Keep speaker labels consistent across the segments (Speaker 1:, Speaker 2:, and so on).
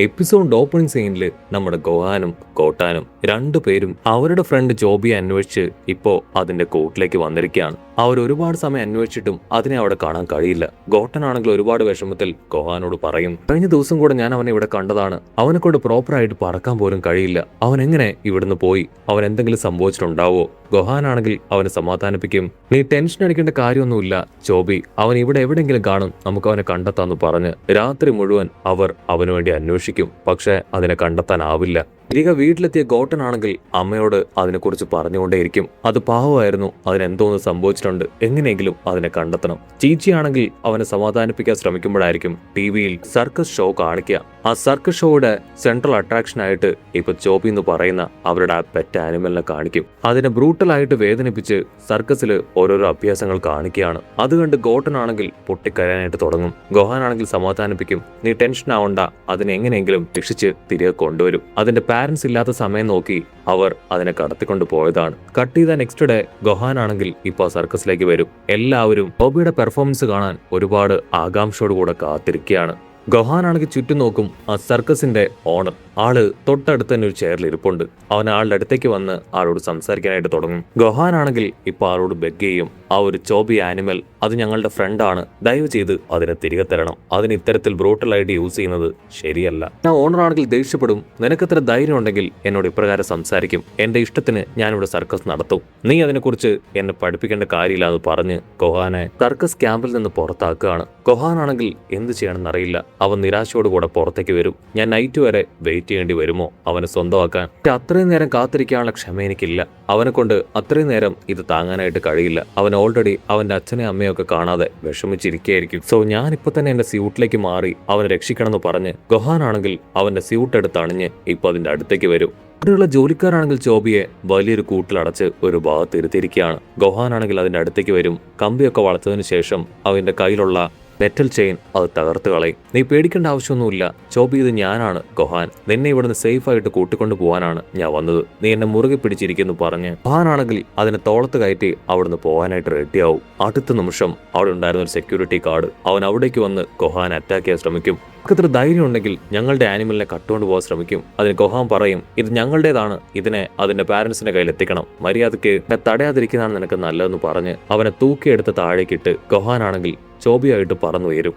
Speaker 1: Episode opening സീനിൽ നമ്മുടെ ഗോഹാനും കോട്ടാനും രണ്ടുപേരും അവരുടെ ഫ്രണ്ട് ജോബിയെ അന്വേഷിച്ച് ഇപ്പോ അതിന്റെ കോർട്ടിലേക്ക് വന്നിരിക്കുകയാണ്. അവർ ഒരുപാട് സമയം അന്വേഷിച്ചിട്ടും അതിനെ അവിടെ കാണാൻ കഴിയില്ല. ഗോട്ടനാണെങ്കിൽ ഒരുപാട് വിഷമത്തിൽ ഗോഹാനോട് പറയും, കഴിഞ്ഞ ദിവസം കൂടെ ഞാൻ അവനെ ഇവിടെ കണ്ടതാണ്, അവനെ കൊണ്ട് പ്രോപ്പറായിട്ട് പറക്കാൻ പോലും കഴിയില്ല, അവൻ എങ്ങനെ ഇവിടുന്ന് പോയി, അവൻ എന്തെങ്കിലും സംഭവിച്ചിട്ടുണ്ടാവോ? ഗോഹാനാണെങ്കിൽ അവനെ സമാധാനിപ്പിക്കും, നീ ടെൻഷൻ അടിക്കേണ്ട കാര്യമൊന്നുമില്ല ജോബി, അവൻ ഇവിടെ എവിടെയെങ്കിലും കാണും, നമുക്ക് അവനെ കണ്ടെത്താന്ന് പറഞ്ഞ് രാത്രി മുഴുവൻ അവർ അവനു വേണ്ടി അന്വേഷിക്കും. പക്ഷെ അതിനെ കണ്ടെത്താനാവില്ല. തിരികെ വീട്ടിലെത്തിയ ഗോട്ടനാണെങ്കിൽ അമ്മയോട് അതിനെക്കുറിച്ച് പറഞ്ഞുകൊണ്ടേയിരിക്കും. അത് പാവമായിരുന്നു, അതിനെന്തോന്ന് സംഭവിച്ചിട്ടുണ്ട്, എങ്ങനെയെങ്കിലും അതിനെ കണ്ടെത്തണം. ചീച്ചിയാണെങ്കിൽ അവനെ സമാധാനിപ്പിക്കാൻ ശ്രമിക്കുമ്പോഴായിരിക്കും ടിവിയിൽ സർക്കസ് ഷോ കാണിക്കുക. ആ സർക്കസ് ഷോയുടെ സെൻട്രൽ അട്രാക്ഷൻ ആയിട്ട് ഇപ്പൊ ചോബി എന്ന് പറയുന്ന അവരുടെ ആ പെറ്റ് ആനിമലിനെ കാണിക്കും. അതിനെ ബ്രൂട്ടലായിട്ട് വേദനിപ്പിച്ച് സർക്കസിൽ ഓരോരോ അഭ്യാസങ്ങൾ കാണിക്കുകയാണ്. അത് കണ്ട് ഗോട്ടനാണെങ്കിൽ പൊട്ടിക്കരയാനായിട്ട് തുടങ്ങും. ഗോഹാനാണെങ്കിൽ സമാധാനിപ്പിക്കും, നീ ടെൻഷൻ ആവണ്ട, അതിനെ എങ്ങനെയെങ്കിലും രക്ഷിച്ച് തിരികെ കൊണ്ടുവരും. അതിന്റെ പാരന്റ്സ് ഇല്ലാത്ത സമയം നോക്കി അവർ അതിനെ കടത്തിക്കൊണ്ട് പോയതാണ്. കട്ട് ചെയ്ത നെക്സ്റ്റ് ഡേ ഗോഹാനാണെങ്കിൽ ഇപ്പൊ സർക്കസിലേക്ക് വരും. എല്ലാവരും ബോബിയുടെ പെർഫോമൻസ് കാണാൻ ഒരുപാട് ആകാംക്ഷയോടുകൂടെ കാത്തിരിക്കുകയാണ്. ഗോഹാനാണെങ്കിൽ ചുറ്റും നോക്കും. ആ സർക്കസിന്റെ ഓണർ ആള് തൊട്ടടുത്ത് തന്നെ ഒരു ചെയറിൽ ഇരിപ്പുണ്ട്. അവൻ ആളുടെ അടുത്തേക്ക് വന്ന് ആളോട് സംസാരിക്കാനായിട്ട് തുടങ്ങും. ഗോഹാനാണെങ്കിൽ ഇപ്പൊ ആളോട് ബെഗ് ചെയ്യും, ആ ഒരു ചോബി ആനിമൽ അത് ഞങ്ങളുടെ ഫ്രണ്ടാണ്, ദയവ് ചെയ്ത് അതിനെ തിരികെ തരണം, അതിന് ഇത്തരത്തിൽ ബ്രൂട്ടലായിട്ട് യൂസ് ചെയ്യുന്നത് ശരിയല്ല. ഞാൻ ഓണറാണെങ്കിൽ ദേഷ്യപ്പെടും, നിനക്കെത്ര ധൈര്യം ഉണ്ടെങ്കിൽ എന്നോട് ഇപ്രകാരം സംസാരിക്കും, എന്റെ ഇഷ്ടത്തിന് ഞാനിവിടെ സർക്കസ് നടത്തും, നീ അതിനെക്കുറിച്ച് എന്നെ പഠിപ്പിക്കേണ്ട കാര്യമില്ല എന്ന് പറഞ്ഞ് ഗോഹാനെ സർക്കസ് ക്യാമ്പിൽ നിന്ന് പുറത്താക്കുകയാണ്. ഗോഹാനാണെങ്കിൽ എന്ത് ചെയ്യണമെന്ന് അറിയില്ല. അവൻ നിരാശയോടുകൂടെ പുറത്തേക്ക് വരും. ഞാൻ നൈറ്റ് വരെ വെയിറ്റ് ചെയ്യേണ്ടി വരുമോ അവനെ സ്വന്തമാക്കാൻ? അത്രയും നേരം കാത്തിരിക്കാനുള്ള ക്ഷമ എനിക്കില്ല. അവനെ കൊണ്ട് അത്രയും നേരം ഇത് താങ്ങാനായിട്ട് കഴിയില്ല. അവൻ ഓൾറെഡി അവന്റെ അച്ഛനെയും അമ്മയൊക്കെ കാണാതെ വിഷമിച്ചിരിക്കുകയായിരിക്കും. സോ ഞാനിപ്പോ തന്നെ എന്റെ സ്യൂട്ടിലേക്ക് മാറി അവനെ രക്ഷിക്കണമെന്ന് പറഞ്ഞ് ഗോഹാനാണെങ്കിൽ അവന്റെ സ്യൂട്ട് എടുത്ത് അണിഞ്ഞ് ഇപ്പൊ അതിന്റെ അടുത്തേക്ക് വരും. അവിടെയുള്ള ജോലിക്കാരാണെങ്കിൽ ചോബിയെ വലിയൊരു കൂട്ടിലടച്ച് ഒരു ഭാഗത്ത് ഇരുത്തിയിരിക്കുകയാണ്. ഗോഹാനാണെങ്കിൽ അതിന്റെ അടുത്തേക്ക് വരും. കമ്പിയൊക്കെ വളച്ചതിന് ശേഷം അവന്റെ കയ്യിലുള്ള മെറ്റൽ ചെയിൻ അത് തകർത്ത് കളയും. നീ പേടിക്കേണ്ട ആവശ്യമൊന്നുമില്ല ചോബി, ഇത് ഞാനാണ് ഗോഹാൻ, നിന്നെ ഇവിടുന്ന് സേഫ് ആയിട്ട് കൂട്ടിക്കൊണ്ടു പോകാനാണ് ഞാൻ വന്നത്, നീ എന്നെ മുറുകെ പിടിച്ചിരിക്കുന്നു പറഞ്ഞ് ഗോഹാനാണെങ്കിൽ അതിനെ തോളത്ത് കയറ്റി അവിടുന്ന് പോകാനായിട്ട് റെഡിയാവും. അടുത്ത നിമിഷം അവിടെ ഉണ്ടായിരുന്ന ഒരു സെക്യൂരിറ്റി ഗാർഡ് അവൻ അവിടേക്ക് വന്ന് ഗോഹാൻ അറ്റാക്ക് ചെയ്യാൻ ശ്രമിക്കും. ഇത്ര ധൈര്യം ഉണ്ടെങ്കിൽ ഞങ്ങളുടെ ആനിമലിനെ കട്ടുകൊണ്ട് പോകാൻ ശ്രമിക്കും. അതിന് ഗോഹാൻ പറയും, ഇത് ഞങ്ങളുടേതാണ്, ഇതിനെ അതിന്റെ പാരന്റ്സിന്റെ കയ്യിൽ എത്തിക്കണം, മര്യാദയ്ക്ക് തടയാതിരിക്കുന്നതാണ് നിനക്ക് നല്ലതെന്ന് പറഞ്ഞ് അവനെ തൂക്കിയെടുത്ത് താഴേക്കിട്ട് ഗോഹാനാണെങ്കിൽ ചോബിയായിട്ട് പറന്നു ഉയരും.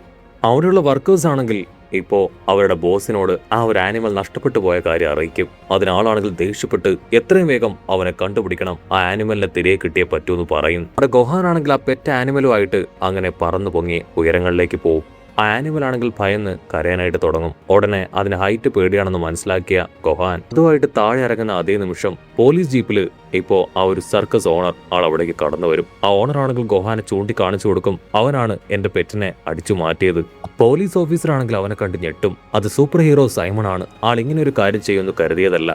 Speaker 1: അവിടെയുള്ള വർക്കേഴ്സ് ആണെങ്കിൽ ഇപ്പോ അവരുടെ ബോസിനോട് ആ ഒരു ആനിമൽ നഷ്ടപ്പെട്ടു പോയ കാര്യം അറിയിക്കും. അതിനാളാണെങ്കിൽ ദേഷ്യപ്പെട്ട് എത്രയും വേഗം അവനെ കണ്ടുപിടിക്കണം, ആ ആനിമലിനെ തിരികെ കിട്ടിയേ പറ്റൂന്ന് പറയും. അവിടെ ഗോഹാനാണെങ്കിൽ ആ പെറ്റ് ആനിമലുമായിട്ട് അങ്ങനെ പറന്നു പൊങ്ങി ഉയരങ്ങളിലേക്ക് പോകും. ആ ആനിമൽ ആണെങ്കിൽ ഭയന്ന് കരയാനായിട്ട് തുടങ്ങും. ഉടനെ അതിന് ഹൈറ്റ് പേടിയാണെന്ന് മനസ്സിലാക്കിയ ഗോഹാൻ അതുമായിട്ട് താഴെ ഇറങ്ങുന്ന അതേ നിമിഷം പോലീസ് ജീപ്പില് ഇപ്പോ ആ ഒരു സർക്കസ് ഓണർ ആൾ അവിടേക്ക് കടന്നു വരും. ആ ഓണർ ആണെങ്കിൽ ഗോഹാനെ ചൂണ്ടിക്കാണിച്ചു കൊടുക്കും, അവനാണ് എന്റെ പെറ്റിനെ അടിച്ചു മാറ്റിയത്. പോലീസ് ഓഫീസർ ആണെങ്കിൽ അവനെ കണ്ട് ഞെട്ടും. അത് സൂപ്പർ ഹീറോ സൈമൺ ആണ്, ആൾ ഇങ്ങനെ ഒരു കാര്യം ചെയ്യുമെന്ന് കരുതിയതല്ല.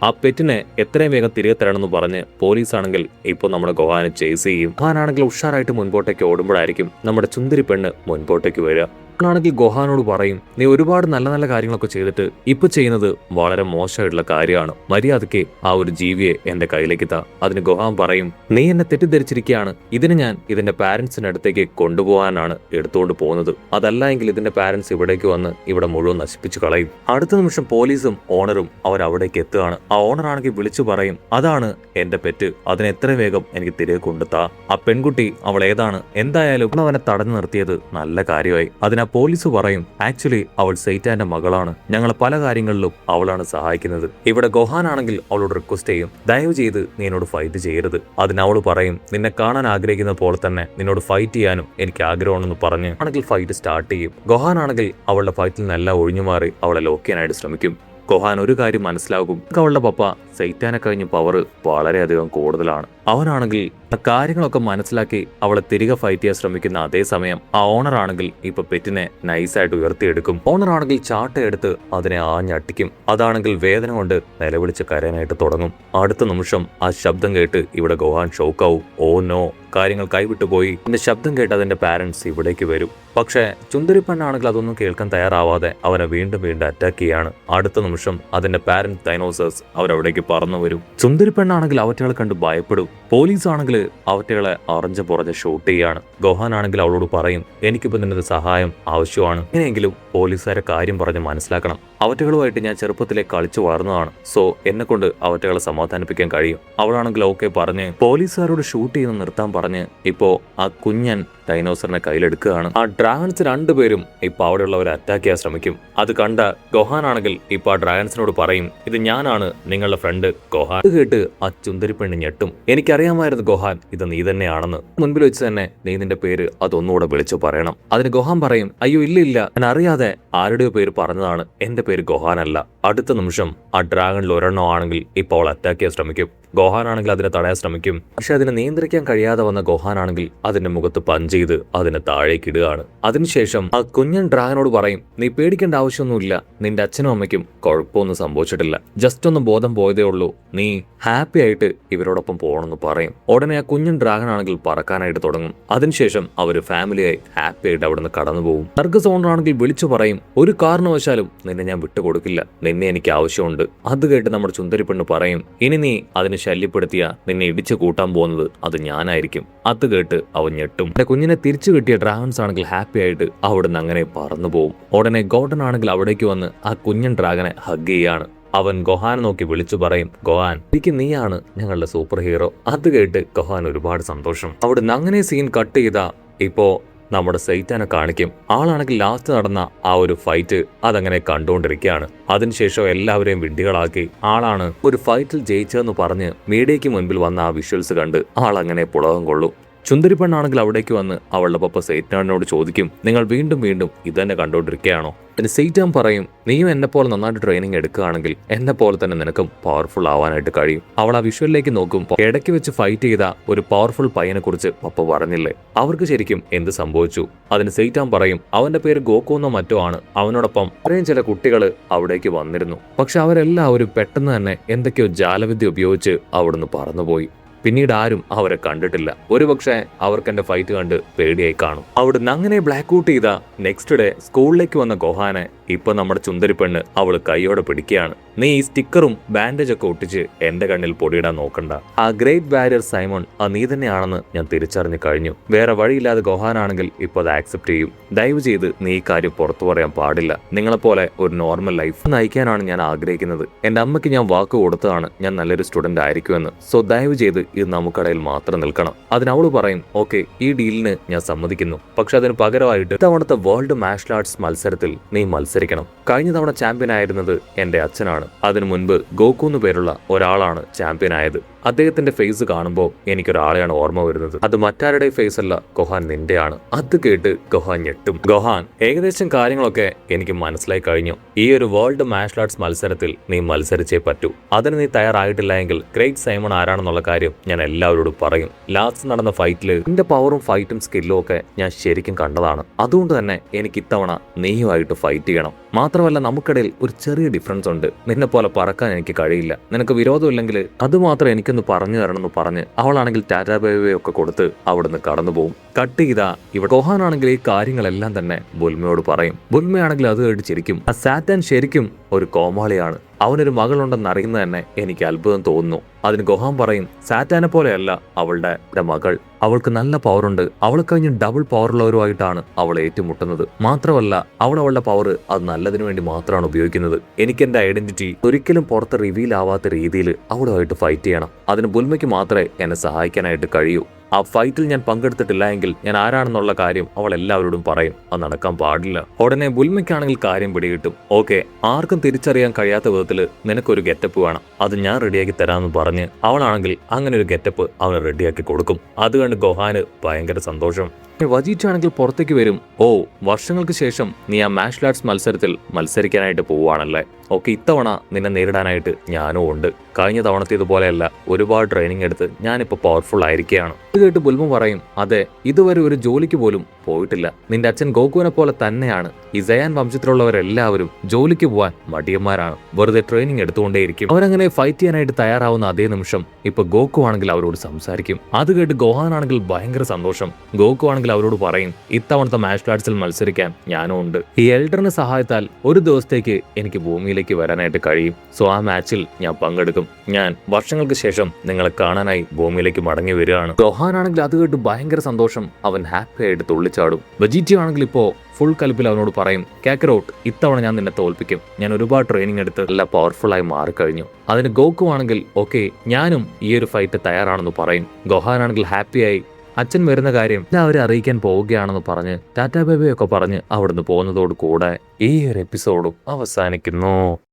Speaker 1: ആ പെറ്റിനെ എത്രയും വേഗം തിരികെ തരണമെന്ന് പറഞ്ഞ് പോലീസ് ആണെങ്കിൽ ഇപ്പോൾ നമ്മുടെ ഗോഹാനെ ചേസ് ചെയ്യും. ഗോഹാനാണെങ്കിൽ ഉഷാറായിട്ട് മുൻപോട്ടേക്ക് ഓടുമ്പോഴായിരിക്കും നമ്മുടെ ചുന്ദരി പെണ്ണ് മുൻപോട്ടേക്ക് വരിക. ആണെങ്കിൽ ഗോഹാനോട് പറയും, നീ ഒരുപാട് നല്ല നല്ല കാര്യങ്ങളൊക്കെ ചെയ്തിട്ട് ഇപ്പൊ ചെയ്യുന്നത് വളരെ മോശമായിട്ടുള്ള കാര്യമാണ്, മര്യാദയ്ക്ക് ആ ഒരു ജീവിയെ എന്റെ കയ്യിലേക്ക് താ. അതിന് ഗോഹാൻ പറയും, നീ എന്നെ തെറ്റിദ്ധരിച്ചിരിക്കുകയാണ്, ഇതിന് ഞാൻ ഇതിന്റെ പാരന്റ്സിന്റെ അടുത്തേക്ക് കൊണ്ടുപോകാനാണ് എടുത്തുകൊണ്ട് പോകുന്നത്, അതല്ല എങ്കിൽ ഇതിന്റെ പാരന്റ്സ് ഇവിടേക്ക് വന്ന് ഇവിടെ മുഴുവൻ നശിപ്പിച്ചു കളയും. അടുത്ത നിമിഷം പോലീസും ഓണറും അവരവിടേക്ക് എത്തുകയാണ്. ആ ഓണർ ആണെങ്കിൽ വിളിച്ചു പറയും, അതാണ് എന്റെ പെറ്റ്, അതിനെ എത്ര വേഗം എനിക്ക് തിരികെ കൊണ്ടുത്താ. ആ പെൺകുട്ടി അവൾ ഏതാണ്, എന്തായാലും അവനെ തടഞ്ഞു നിർത്തിയത് നല്ല കാര്യമായി. അതിനാ പോലീസ് പറയും, ആക്ച്വലി അവൾ സൈറ്റാന്റെ മകളാണ്, ഞങ്ങളെ പല കാര്യങ്ങളിലും അവളാണ് സഹായിക്കുന്നത്. ഇവിടെ ഗോഹാൻ ആണെങ്കിൽ അവളോട് റിക്വസ്റ്റ് ചെയ്യും, ദയവ് ചെയ്ത് നീ എന്നോട് ഫൈറ്റ് ചെയ്യരുത്. അതിനവൾ പറയും, നിന്നെ കാണാൻ ആഗ്രഹിക്കുന്ന പോലെ തന്നെ നിന്നോട് ഫൈറ്റ് ചെയ്യാനും എനിക്ക് ആഗ്രഹമാണെന്ന് പറഞ്ഞ് ആണെങ്കിൽ ഫൈറ്റ് സ്റ്റാർട്ട് ചെയ്യും. ഗോഹാൻ ആണെങ്കിൽ അവളുടെ ഫൈറ്റിൽ നിന്നെല്ലാം ഒഴിഞ്ഞുമാറി അവളെ ലോക്ക് ചെയ്യാനായിട്ട് ശ്രമിക്കും. ഗോഹാൻ ഒരു കാര്യം മനസ്സിലാകും, അവളുടെ പപ്പ സൈറ്റാനെ കഴിഞ്ഞ പവർ വളരെയധികം കൂടുതലാണ്. അവനാണെങ്കിൽ കാര്യങ്ങളൊക്കെ മനസ്സിലാക്കി അവളെ തിരികെ ഫൈറ്റ് ചെയ്യാൻ ശ്രമിക്കുന്ന അതേസമയം ആ ഓണർ ആണെങ്കിൽ ഇപ്പൊ പെറ്റിനെ നൈസായിട്ട് ഉയർത്തിയെടുക്കും. ഓണർ ആണെങ്കിൽ ചാട്ടയെടുത്ത് അതിനെ ആഞ്ഞട്ടിക്കും. അതാണെങ്കിൽ വേദന കൊണ്ട് നിലവിളിച്ച് കരയാനായിട്ട് തുടങ്ങും. അടുത്ത നിമിഷം ആ ശബ്ദം കേട്ട് ഇവിടെ ഗോഹാൻ ഷോക്കാവും. ഓ നോ, കാര്യങ്ങൾ കൈവിട്ടുപോയി. എന്റെ ശബ്ദം കേട്ട് അതിന്റെ പാരന്റ്സ് ഇവിടേക്ക് വരും. പക്ഷേ ചുന്ദരി പെണ്ണാണെങ്കിൽ അതൊന്നും കേൾക്കാൻ തയ്യാറാവാതെ അവനെ വീണ്ടും വീണ്ടും അറ്റാക്ക് ചെയ്യാണ്. അടുത്ത നിമിഷം അതിന്റെ പാരന്റ് ഡൈനോസേഴ്സ് അവരവിടേക്ക് പറന്നു വരും. ചുന്ദരി പെണ്ണാണെങ്കിൽ അവറ്റകളെ കണ്ട് ഭയപ്പെടും. പോലീസ് ആണെങ്കിൽ അവറ്റകളെ അറിഞ്ഞ് പുറഞ്ഞ് ഷൂട്ട് ചെയ്യാണ്. ഗോഹാൻ ആണെങ്കിൽ അവളോട് പറയും, എനിക്കിപ്പോൾ നിന്റെ സഹായം ആവശ്യമാണ്, എങ്ങനെയെങ്കിലും പോലീസുകാരെ കാര്യം പറഞ്ഞ് മനസ്സിലാക്കണം. അവറ്റകളുമായിട്ട് ഞാൻ ചെറുപ്പത്തിലെ കളിച്ചു വളർന്നതാണ്. സോ എന്നെ കൊണ്ട് അവറ്റകളെ സമാധാനിപ്പിക്കാൻ കഴിയും. അവളാണെങ്കിൽ ഓക്കെ പറഞ്ഞ് പോലീസുകാരോട് ഷൂട്ട് ചെയ്യുന്ന നിർത്താൻ പറഞ്ഞ് ഇപ്പോ ആ കുഞ്ഞൻ ഡൈനോസറിനെ കയ്യിലെടുക്കുകയാണ്. ആ ഡ്രാഗൺസ് രണ്ടുപേരും ഇപ്പൊ അവിടെയുള്ളവരെ അറ്റാക്ക് ചെയ്യാൻ ശ്രമിക്കും. അത് കണ്ട ഗോഹാൻ ആണെങ്കിൽ ഇപ്പൊ ആ ഡ്രാഗൺസിനോട് പറയും, ഇത് ഞാനാണ് നിങ്ങളുടെ ഫ്രണ്ട് ഗോഹാൻ. അത് കേട്ട് ആ ചുന്ദരി പെണ്ണ് ഞെട്ടും. എനിക്കറിയാമായിരുന്നു ഗോഹാൻ, ഇത് നീ തന്നെയാണെന്ന്. മുൻപിൽ വെച്ച് തന്നെ നീ നിന്റെ പേര് അതൊന്നുകൂടെ വിളിച്ചു പറയണം. അതിന് ഗോഹാൻ പറയും, അയ്യോ ഇല്ല, ഞാൻ അറിയാതെ ആരുടെയോ പേര് പറഞ്ഞതാണ്, എന്റെ പേര് ഗോഹാൻ അല്ല. അടുത്ത നിമിഷം ആ ഡ്രാഗണിൽ ഒരെണ്ണം ആണെങ്കിൽ ഇപ്പോൾ അവൾ അറ്റാക്ക് ചെയ്യാൻ ശ്രമിക്കും. ഗോഹാൻ ആണെങ്കിൽ അതിനെ തടയാൻ ശ്രമിക്കും. പക്ഷെ അതിനെ നിയന്ത്രിക്കാൻ കഴിയാതെ വന്ന ഗോഹാൻ ആണെങ്കിൽ അതിന്റെ മുഖത്ത് പഞ്ച് ചെയ്ത് അതിനെ താഴേക്ക് ഇടുകയാണ്. അതിനുശേഷം ആ കുഞ്ഞൻ ഡ്രാഗനോട് പറയും, നീ പേടിക്കേണ്ട ആവശ്യമൊന്നുമില്ല, നിന്റെ അച്ഛനും അമ്മയ്ക്കും കുഴപ്പമൊന്നും സംഭവിച്ചിട്ടില്ല, ജസ്റ്റ് ഒന്ന് ബോധം പോയതേ ഉള്ളൂ, നീ ഹാപ്പി ആയിട്ട് ഇവരോടൊപ്പം പോകണമെന്ന് പറയും. ഉടനെ ആ കുഞ്ഞൻ ഡ്രാഗൺ ആണെങ്കിൽ പറക്കാനായിട്ട് തുടങ്ങും. അതിനുശേഷം അവര് ഫാമിലിയായി ഹാപ്പി ആയിട്ട് അവിടുന്ന് കടന്നു പോകും. സർക്കസ് ഓണർ ആണെങ്കിൽ വിളിച്ചു പറയും, ഒരു കാരണവശാലും നിന്നെ ഞാൻ വിട്ടുകൊടുക്കില്ല, നിന്നെ എനിക്ക് ആവശ്യമുണ്ട്. അത് കേട്ട് നമ്മുടെ ചുന്ദരി പെണ്ണ് പറയും, ഇനി നീ അതിന് ശല്യപ്പെടുത്തിയ നിന്നെ ഇടിച്ചു കൂട്ടാൻ പോകുന്നത് അത് ഞാനായിരിക്കും. അത് കേട്ട് അവൻ ഞെട്ടും. കുഞ്ഞിനെ തിരിച്ചു കിട്ടിയ ഡ്രാഗൺസ് ആണെങ്കിൽ ഹാപ്പി ആയിട്ട് അവിടുന്ന് അങ്ങനെ പറന്നു പോകും. ഉടനെ ഗോർഡൻ ആണെങ്കിൽ അവിടേക്ക് വന്ന് ആ കുഞ്ഞൻ ഡ്രാഗനെ ഹഗ് ചെയ്യാണ്. അവൻ ഗോഹാനെ നോക്കി വിളിച്ചു പറയും, ഗോഹാൻ, എനിക്ക് നീയാണ് ഞങ്ങളുടെ സൂപ്പർ ഹീറോ. അത് കേട്ട് ഗോഹാൻ ഒരുപാട് സന്തോഷം. അവിടുന്ന് അങ്ങനെ സീൻ കട്ട് ചെയ്താ ഇപ്പോ നമ്മുടെ സൈറ്റാനെ കാണിക്കും. ആളാണെങ്കിൽ ലാസ്റ്റ് നടന്ന ആ ഒരു ഫൈറ്റ് അതങ്ങനെ കണ്ടുകൊണ്ടിരിക്കുകയാണ്. അതിനുശേഷം എല്ലാവരെയും വിഡ്ഢികളാക്കി ആളാണ് ഒരു ഫൈറ്റിൽ ജയിച്ചതെന്ന് പറഞ്ഞ് മീഡിയയ്ക്ക് മുൻപിൽ വന്ന ആ വിഷ്വൽസ് കണ്ട് ആളങ്ങനെ പുളകം കൊള്ളും. ചുന്ദരി പെണ്ണാണെങ്കിൽ അവിടേക്ക് വന്ന് അവളുടെ പപ്പ സെയ്റ്റാനോട് ചോദിക്കും, നിങ്ങൾ വീണ്ടും വീണ്ടും ഇതന്നെ കണ്ടുകൊണ്ടിരിക്കുകയാണോ? പിന്നെ സെയ്റ്റാൻ പറയും, നീയും എന്നെ പോലെ നന്നായിട്ട് ട്രെയിനിങ് എടുക്കുകയാണെങ്കിൽ എന്നെ പോലെ തന്നെ നിനക്കും പവർഫുൾ ആവാനായിട്ട് കഴിയും. അവൾ ആ വിഷ്വലിലേക്ക് നോക്കും. ഇടയ്ക്ക് വെച്ച് ഫൈറ്റ് ചെയ്ത ഒരു പവർഫുൾ പയ്യനെ കുറിച്ച് പപ്പ പറഞ്ഞില്ലേ, അവർക്ക് ശരിക്കും എന്ത് സംഭവിച്ചു? അതിന് സെയ്റ്റാൻ പറയും, അവന്റെ പേര് ഗോക്കു എന്നോ മറ്റോ ആണ്. അവനോടൊപ്പം അത്രയും ചില കുട്ടികൾ അവിടേക്ക് വന്നിരുന്നു. പക്ഷെ അവരെല്ലാവരും പെട്ടെന്ന് തന്നെ എന്തൊക്കെയോ ജാലവിദ്യ ഉപയോഗിച്ച് അവിടുന്ന് പറന്നുപോയി. പിന്നീട് ആരും അവരെ കണ്ടിട്ടില്ല. ഒരുപക്ഷെ അവർക്ക് എന്റെ ഫൈറ്റ് കണ്ട് പേടിയായി കാണും. അവിടുന്ന് അങ്ങനെ ബ്ലാക്ക് ഔട്ട് ചെയ്ത നെക്സ്റ്റ് ഡേ സ്കൂളിലേക്ക് വന്ന ഗോഹാനെ ഇപ്പൊ നമ്മുടെ ചുന്ദരി പെണ്ണ് അവള് കൈയോടെ പിടിക്കുകയാണ്. നീ ഈ സ്റ്റിക്കറും ബാൻഡേജ് ഒക്കെ ഒട്ടിച്ച് എന്റെ കണ്ണിൽ പൊടിയിടാൻ നോക്കണ്ട. ആ ഗ്രേറ്റ് ബാരിയർ സൈമൺ ആ നീ തന്നെയാണെന്ന് ഞാൻ തിരിച്ചറിഞ്ഞു കഴിഞ്ഞു. വേറെ വഴിയില്ലാതെ ഗോഹാനാണെങ്കിൽ ഇപ്പൊ അത് ആക്സെപ്റ്റ് ചെയ്യും. ദയവ് ചെയ്ത് നീ ഈ കാര്യം പുറത്തു പറയാൻ പാടില്ല. നിങ്ങളെപ്പോലെ ഒരു നോർമൽ ലൈഫ് നയിക്കാനാണ് ഞാൻ ആഗ്രഹിക്കുന്നത്. എന്റെ അമ്മയ്ക്ക് ഞാൻ വാക്ക് കൊടുത്തതാണ് ഞാൻ നല്ലൊരു സ്റ്റുഡന്റ് ആയിരിക്കുമെന്ന്. സോ ദയവ് ചെയ്ത് ഇത് നമുക്കിടയിൽ മാത്രം നിൽക്കണം. അതിനവള് പറയും, ഓക്കെ, ഈ ഡീലിന് ഞാൻ സമ്മതിക്കുന്നു. പക്ഷെ അതിന് പകരമായിട്ട് ഇത്തവണത്തെ വേൾഡ് മാർഷൽ ആർട്സ് മത്സരത്തിൽ നീ മത്സരിക്കണം. കഴിഞ്ഞ തവണ ചാമ്പ്യൻ ആയിരുന്നത് എന്റെ അച്ഛനാണ്. അതിനു മുൻപ് ഗോക്കു എന്ന് പേരുള്ള ഒരാളാണ് ചാമ്പ്യൻ ആയത്. അദ്ദേഹത്തിന്റെ ഫേസ് കാണുമ്പോൾ എനിക്കൊരാളെയാണ് ഓർമ്മ വരുന്നത്. അത് മറ്റാരുടെ ഫേസ് അല്ല, ഗോഹാൻ നിന്റെയാണ്. അത് കേട്ട് ഗോഹാൻ ഞെട്ടും. ഗോഹാൻ, ഏകദേശം കാര്യങ്ങളൊക്കെ എനിക്ക് മനസ്സിലായി കഴിഞ്ഞു. ഈ ഒരു വേൾഡ് മാർഷൽ ആർട്സ് മത്സരത്തിൽ നീ മത്സരിച്ചേ പറ്റൂ. അതിന് നീ തയ്യാറായിട്ടില്ല എങ്കിൽ ഗ്രേറ്റ് സൈമൺ ആരാണെന്നുള്ള കാര്യം ഞാൻ എല്ലാവരോടും പറയും. ലാസ്റ്റ് നടന്ന ഫൈറ്റില് നിന്റെ പവറും ഫൈറ്റും സ്കില്ലും ഒക്കെ ഞാൻ ശരിക്കും കണ്ടതാണ്. അതുകൊണ്ട് തന്നെ എനിക്ക് ഇത്തവണ നീയുമായിട്ട് ഫൈറ്റ് ചെയ്യണം. മാത്രമല്ല നമുക്കിടയിൽ ഒരു ചെറിയ ഡിഫറൻസ് ഉണ്ട്. നിന്നെ പോലെ പറക്കാൻ എനിക്ക് കഴിയില്ല. നിനക്ക് വിരോധമില്ലെങ്കിൽ അത് മാത്രം എനിക്കൊന്ന് പറഞ്ഞു തരണമെന്ന് പറഞ്ഞ് അവളാണെങ്കിൽ ടാറ്റാ ബൈബൈ ഒക്കെ കൊടുത്ത് അവിടുന്ന് കടന്നുപോകും. കട്ട് ചെയ്താ ഇവിടെ ഗോഹാനാണെങ്കിൽ ഈ കാര്യങ്ങളെല്ലാം തന്നെ ബുൽമയോട് പറയും. ബുൽമയാണെങ്കിൽ അത് കേട്ട് ചിരിക്കും. ആ സാറ്റാൻ ശരിക്കും ഒരു കോമാളിയാണ്. അവനൊരു മകളുണ്ടെന്ന് അറിയുന്നത് തന്നെ എനിക്ക് അത്ഭുതം തോന്നുന്നു. അതിന് ഗോഹാൻ പറയും, സാറ്റാനെ പോലെയല്ല അവളുടെ മകൾ. അവൾക്ക് നല്ല പവറുണ്ട്. അവൾ കഴിഞ്ഞ് ഡബിൾ പവറുള്ളവരുമായിട്ടാണ് അവൾ ഏറ്റുമുട്ടുന്നത്. മാത്രമല്ല അവളുടെ പവർ അത് നല്ലതിനു വേണ്ടി മാത്രമാണ് ഉപയോഗിക്കുന്നത്. എനിക്ക് എന്റെ ഐഡന്റിറ്റി ഒരിക്കലും പുറത്ത് റിവീൽ ആവാത്ത രീതിയിൽ അവളുമായിട്ട് ഫൈറ്റ് ചെയ്യണം. അതിന് ബുൽമയ്ക്ക് മാത്രമേ എന്നെ സഹായിക്കാനായിട്ട് കഴിയൂ. ആ ഫൈറ്റിൽ ഞാൻ പങ്കെടുത്തിട്ടില്ല എങ്കിൽ ഞാൻ ആരാണെന്നുള്ള കാര്യം അവൾ എല്ലാവരോടും പറയും. അത് നടക്കാൻ പാടില്ല. ഉടനെ ബുൽമയ്ക്കാണെങ്കിൽ കാര്യം പിടികിട്ടും. ഓക്കെ, ആർക്കും തിരിച്ചറിയാൻ കഴിയാത്ത വിധത്തിൽ നിനക്കൊരു ഗെറ്റപ്പ് വേണം, അത് ഞാൻ റെഡിയാക്കി തരാമെന്ന് പറഞ്ഞ് അവളാണെങ്കിൽ അങ്ങനെ ഒരു ഗെറ്റപ്പ് അവൾ റെഡിയാക്കി കൊടുക്കും. അത് കണ്ട് ഗോഹാന് ഭയങ്കര സന്തോഷം. വജീറ്റാണെങ്കിൽ പുറത്തേക്ക് വരും. ഓ, വർഷങ്ങൾക്ക് ശേഷം നീ ആ മാർഷൽ ആർട്സ് മത്സരത്തിൽ മത്സരിക്കാനായിട്ട് പോവുകയാണല്ലേ? ഓക്കെ, ഇത്തവണ നിന്നെ നേരിടാനായിട്ട് ഞാനും ഉണ്ട്. കഴിഞ്ഞ തവണത്തേതുപോലെയല്ല, ഒരുപാട് ട്രെയിനിങ് എടുത്ത് ഞാനിപ്പോൾ പവർഫുൾ ആയിരിക്കുകയാണ്. ഇത് കേട്ട് ബുൽമ പറയും, അതെ, ഇതുവരെ ഒരു ജോലിക്ക് പോലും പോയിട്ടില്ല. നിന്റെ അച്ഛൻ ഗോകുവിനെ പോലെ തന്നെയാണ്. ഈ സയാൻ വംശത്തിലുള്ളവരെല്ലാവരും ജോലിക്ക് പോവാൻ മടിയന്മാരാണ്, വെറുതെ ട്രെയിനിങ് എടുത്തുകൊണ്ടേയിരിക്കും. അവരങ്ങനെ ഫൈറ്റ് ചെയ്യാനായിട്ട് തയ്യാറാവുന്ന അതേ നിമിഷം ഇപ്പൊ ഗോകു ആണെങ്കിൽ അവരോട് സംസാരിക്കും. അത് കേട്ട് ഗോഹാനാണെങ്കിൽ ഭയങ്കര സന്തോഷം. ഗോകു ആണെങ്കിൽ അവരോട് പറയും, ഇത്തവണത്തെ മാർഷൽ ആർട്സിൽ മത്സരിക്കാൻ ഞാനും ഉണ്ട്. ഈ എൽഡറിന്റെ സഹായത്താൽ ഒരു ദിവസത്തേക്ക് എനിക്ക് ഭൂമിയിലേക്ക് വരാനായിട്ട് കഴിയും. സോ ആ മാച്ചിൽ ഞാൻ പങ്കെടുക്കും. ഞാൻ വർഷങ്ങൾക്ക് ശേഷം നിങ്ങളെ കാണാനായി ഭൂമിയിലേക്ക് മടങ്ങി വരികയാണ്. ഗോഹാനാണെങ്കിൽ അത് കേട്ട് ഭയങ്കര സന്തോഷം. അവൻ ഹാപ്പി ആയിട്ട് തുള്ളിച്ചാടും. വെജിറ്റ ആണെങ്കിൽ ഇപ്പോ ഫുൾ കലിപ്പിൽ അവനോട് പറയും, കാക്കറോട്ട്, ഇത്തവണ ഞാൻ നിന്നെ തോൽപ്പിക്കും. ഞാൻ ഒരുപാട് ട്രെയിനിങ് എടുത്ത് നല്ല പവർഫുൾ ആയി മാറിക്കഴിഞ്ഞു. അതിന് ഗോക്കു ആണെങ്കിൽ ഓക്കെ, ഞാനും ഈ ഒരു ഫൈറ്റ് തയ്യാറാണെന്ന് പറയും. ഗോഹാനാണെങ്കിൽ ഹാപ്പിയായി അച്ഛൻ വരുന്ന കാര്യം എല്ലാവരും അറിയിക്കാൻ പോവുകയാണെന്ന് പറഞ്ഞ് ടാറ്റാ ബൈ ബൈ ഒക്കെ പറഞ്ഞ് അവിടുന്ന് പോകുന്നതോട് കൂടെ ഈ ഒരു എപ്പിസോഡും അവസാനിക്കുന്നു.